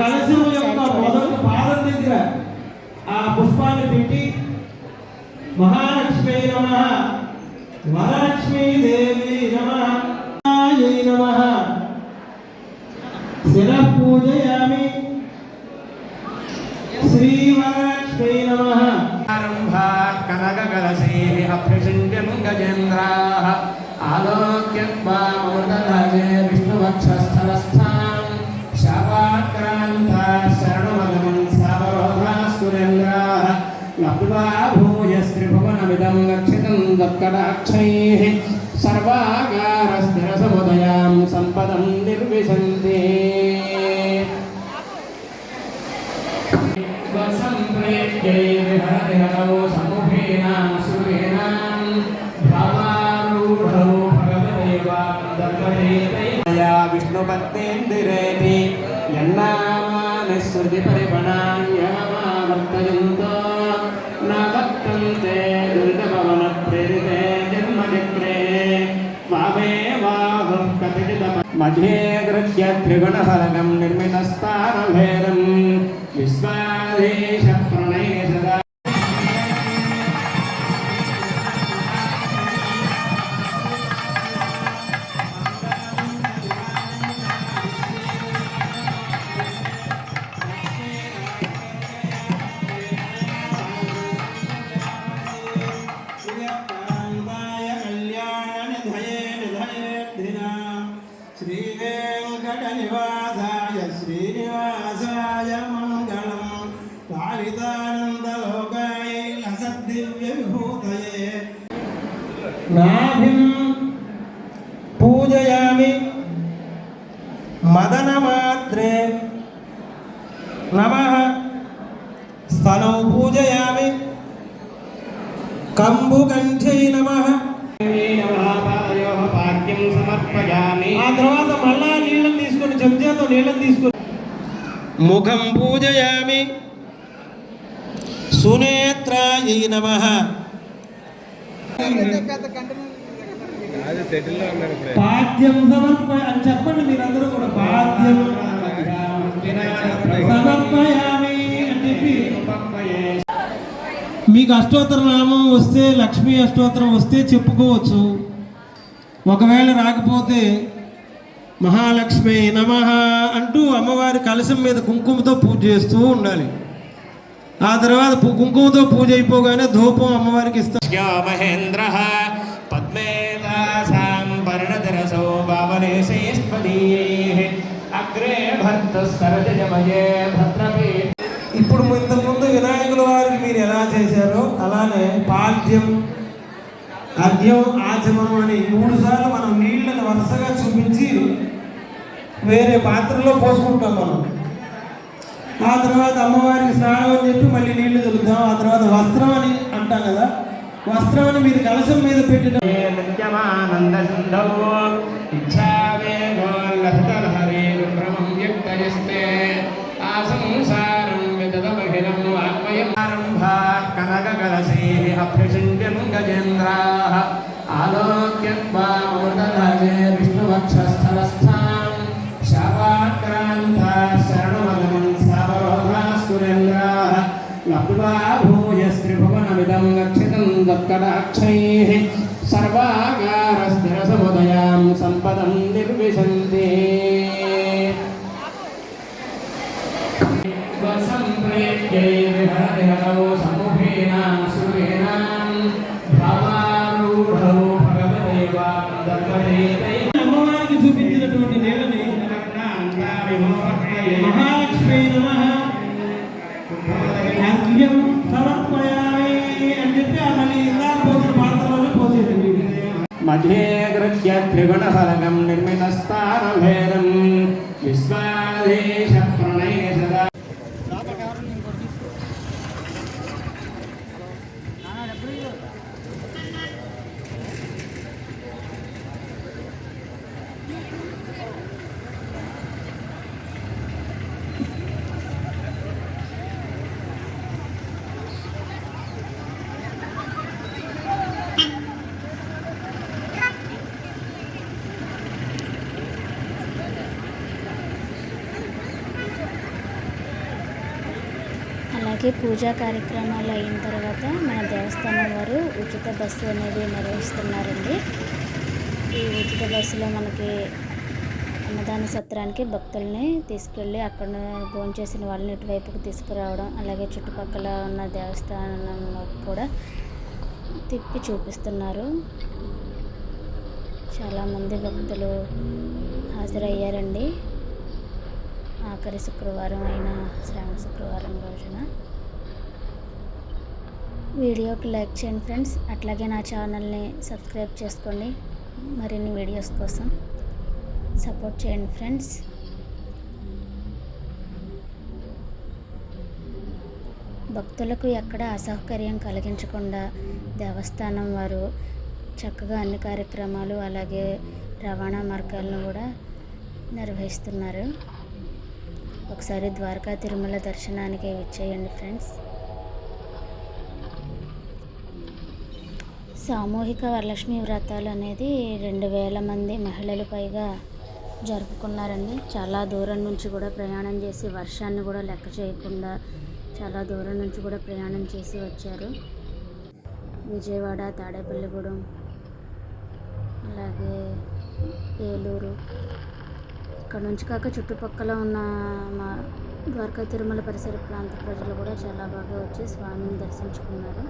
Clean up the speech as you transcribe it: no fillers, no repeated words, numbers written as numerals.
కలశం యొక్క మొదటి పాదం దగ్గర ఆ పుష్పాన్ని పెట్టి మహాలక్ష్మీ నమః వరలక్ష్మీ దేవి నమః నమః శిరః పూజయామి శ్రీ వరలక్ష్మీ నమః ఆరంభా కనక కలశైః అభ్యసించం గజేంద్రాః ఆలోక్యత్వామృతధాజే విష్ణువక్షస్థలస్థాం శాపాక్రాంతా శరణమగమం సావరోధాः సురేంద్రాः లబ్ధ్వా భూయస్త్రిభువనమిదం రక్షితం దత్కటాక్షైః సర్వాగారస్థిరసముదయాం సంపదం నిర్విశంతి సంప్రేత్యైర్హరతిహరౌ సముఖేనాం సురేణాం భావారూఢౌ భగవదేవాం దత్తయేతయా విష్ణుపత్నేందిరేతి యన్నామాని శ్రుతి పరిపణాన్యమావర్తయంతో న వర్తంతే దురితపవన ప్రేరితే జన్మచక్రే త్వమేవాహం కపిచిత మధ్యే గృహ్య త్రిగుణఫలకం నిర్మితస్థానభేదం విశ్వాధీశ ప్రణయ సదా శ్రీవేంకటనివాసాయ శ్రీనివాసాయ మంగళం పాలితానందలోకాయ లసద్దివ్య విభూతయే నాభిం పూజయామి మదనమాత్రే నమః స్థనౌ పూజయామి కంబుకంఠై నమః ఆ తర్వాత మళ్ళా నీళ్ళని తీసుకొని చెంచాతో నీళ్ళని తీసుకొని ముఖం పూజయామి సునేత్రాయై నమః పాద్యం సమర్పయ అని చెప్పండి మీరందరూ కూడా పాద్యం సమర్పయామి అని చెప్పి మీకు అష్టోత్తర నామం వస్తే లక్ష్మీ అష్టోత్తరం వస్తే చెప్పుకోవచ్చు. ఒకవేళ రాకపోతే మహాలక్ష్మి నమః అంటూ అమ్మవారి కలశం మీద కుంకుమతో పూజ చేస్తూ ఉండాలి. ఆ తర్వాత కుంకుమతో పూజ అయిపోగానే ధూపం అమ్మవారికి ఇస్తాం. మహేంద్ర పద్మేదాసాం పర్ణధరసో భావనేశైస్పదీయైః అగ్రే భర్త సరజమయే భద్రపే. ఇప్పుడు ఇంతకుముందు వినాయకుల వారికి మీరు ఎలా చేశారో అలానే పాద్యం అర్ఘ్యం ఆచమనం అని 3 సార్లు మనం నీళ్ళని వరుసగా చూపించి వేరే పాత్రలో పోసుకుంటాం మనం. ఆ తర్వాత అమ్మవారికి స్నానం అని చెప్పి మళ్ళీ నీళ్లు చల్లుతాం. ఆ తర్వాత వస్త్రం అని అంటాం కదా, వస్త్రం అని మీరు కలశం మీద పెట్టిన కనక కలశైః అభ్యసించం గజేంద్రాః ఆలోక్యత్వామృతధాజే విష్ణువక్షస్థలస్థాం శాపాక్రాంతా శరణమగమం సావరోధాः సురేంద్రాः లబ్ధ్వా భూయస్త్రిభువనమిదం రక్షితం దత్కటాక్షైః సర్వాగారస్థిరసముదయాం సంపదం నిర్విశంతి సంప్రేత్యైర్హరతిహరౌ సముఖేనాం సురేణాం భావారూఢౌ భగవదేవాం దత్తయేతయా అమ్మవారికి చూపించినటువంటి నీళ్ళని మహాలక్ష్మీ నమః అర్ఘ్యం సమర్పయామి అని చెప్పి మళ్ళీ ఇందాక పోసిన పాత్రలోనే పోసేది. మధ్యే గృహ్య త్రిగుణఫలకం నిర్మితస్థానభేదం విశ్వాధీశ ప్రణయ సదా అలాగే పూజా కార్యక్రమాలు అయిన తర్వాత మన దేవస్థానం వారు ఉచిత బస్సు అనేది నిర్వహిస్తున్నారండి. ఈ ఉచిత బస్సులో మనకి అన్నదాన సత్రానికి భక్తుల్ని తీసుకెళ్ళి అక్కడ భోంచేసిన వాళ్ళని ఇటువైపుకి తీసుకురావడం, అలాగే చుట్టుపక్కల ఉన్న దేవస్థానంలో కూడా తిప్పి చూపిస్తున్నారు. చాలామంది భక్తులు హాజరయ్యారండి ఆఖరి శుక్రవారం అయిన శ్రావణ శుక్రవారం రోజున. వీడియోకి లైక్ చేయండి ఫ్రెండ్స్, అట్లాగే నా ఛానల్ని సబ్స్క్రైబ్ చేసుకోండి. మరిన్ని వీడియోస్ కోసం సపోర్ట్ చేయండి ఫ్రెండ్స్. భక్తులకు ఎక్కడ అసౌకర్యం కలిగించకుండా దేవస్థానం వారు చక్కగా అన్ని కార్యక్రమాలు అలాగే రవాణా మార్గాలను కూడా నిర్వహిస్తున్నారు. ఒకసారి ద్వారకా తిరుమల దర్శనానికి విచ్చేయండి ఫ్రెండ్స్. సామూహిక వరలక్ష్మి వ్రతాలు అనేది 2000 మంది మహిళలు పైగా జరుపుకున్నారండి. చాలా దూరం నుంచి కూడా ప్రయాణం చేసి, వర్షాన్ని కూడా లెక్క చేయకుండా చాలా దూరం నుంచి కూడా ప్రయాణం చేసి వచ్చారు. విజయవాడ, తాడేపల్లిగూడెం, అలాగే ఏలూరు, ఇక్కడ నుంచి కాక చుట్టుపక్కల ఉన్న మా ద్వారకా తిరుమల పరిసర ప్రాంత ప్రజలు కూడా చాలా బాగా వచ్చి స్వామిని దర్శించుకున్నారు.